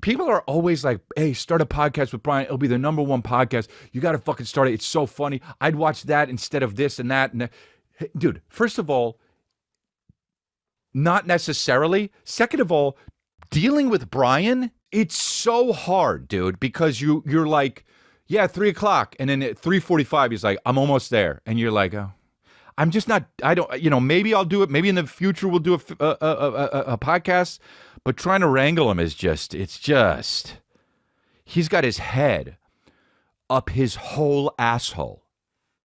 people are always like, hey, start a podcast with Bryan. It'll be the #1 podcast. You got to fucking start it. It's so funny. I'd watch that instead of this and that. And hey, dude, first of all, not necessarily. Second of all, dealing with Bryan, it's so hard, dude, because you're like, yeah, 3 o'clock. And then at 3:45, he's like, I'm almost there. And you're like, oh, I'm just not, I don't, maybe I'll do it. Maybe in the future we'll do a podcast. But trying to wrangle him is he's got his head up his whole asshole.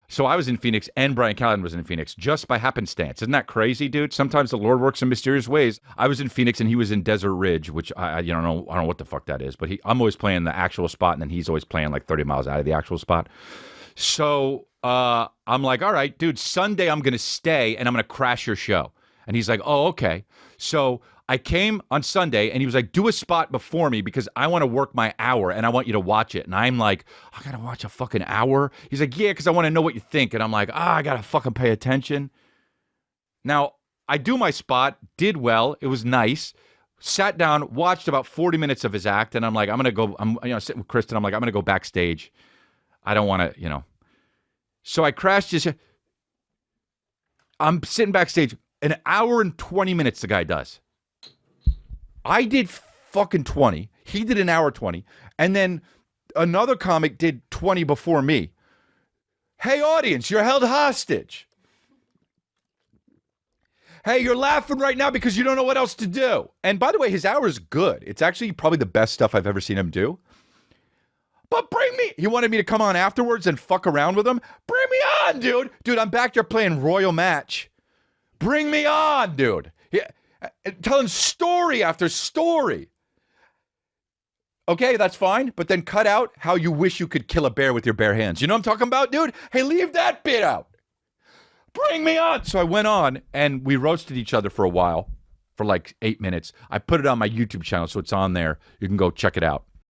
So I was in Phoenix and Bryan Callen was in Phoenix just by happenstance. Isn't that crazy, dude? Sometimes the Lord works in mysterious ways. I was in Phoenix and he was in Desert Ridge, which I don't know what the fuck that is, but I'm always playing the actual spot and then he's always playing like 30 miles out of the actual spot. So I'm like, all right, dude, Sunday I'm going to stay and I'm going to crash your show. And he's like, oh, okay. So I came on Sunday and he was like, do a spot before me because I want to work my hour and I want you to watch it. And I'm like, I got to watch a fucking hour? He's like, yeah, because I want to know what you think. And I'm like, I got to fucking pay attention. Now, I do my spot, did well. It was nice. Sat down, watched about 40 minutes of his act. And I'm like, I'm sitting with Kristen. I'm like, I'm going to go backstage. I don't want to, So I crashed his. I'm sitting backstage. An hour and 20 minutes the guy does. I did fucking 20. He did an hour 20. And then another comic did 20 before me. Hey, audience, you're held hostage. Hey, you're laughing right now because you don't know what else to do. And by the way, his hour is good. It's actually probably the best stuff I've ever seen him do. But bring me. He wanted me to come on afterwards and fuck around with him. Bring me on, dude. Dude, I'm back there playing Royal Match. Bring me on, dude. Yeah. Telling story after story. Okay, that's fine, but then cut out how you wish you could kill a bear with your bare hands. You know what I'm talking about, dude? Hey, leave that bit out. Bring me on. So I went on, and we roasted each other for a while, for like 8 minutes. I put it on my YouTube channel, so it's on there. You can go check it out.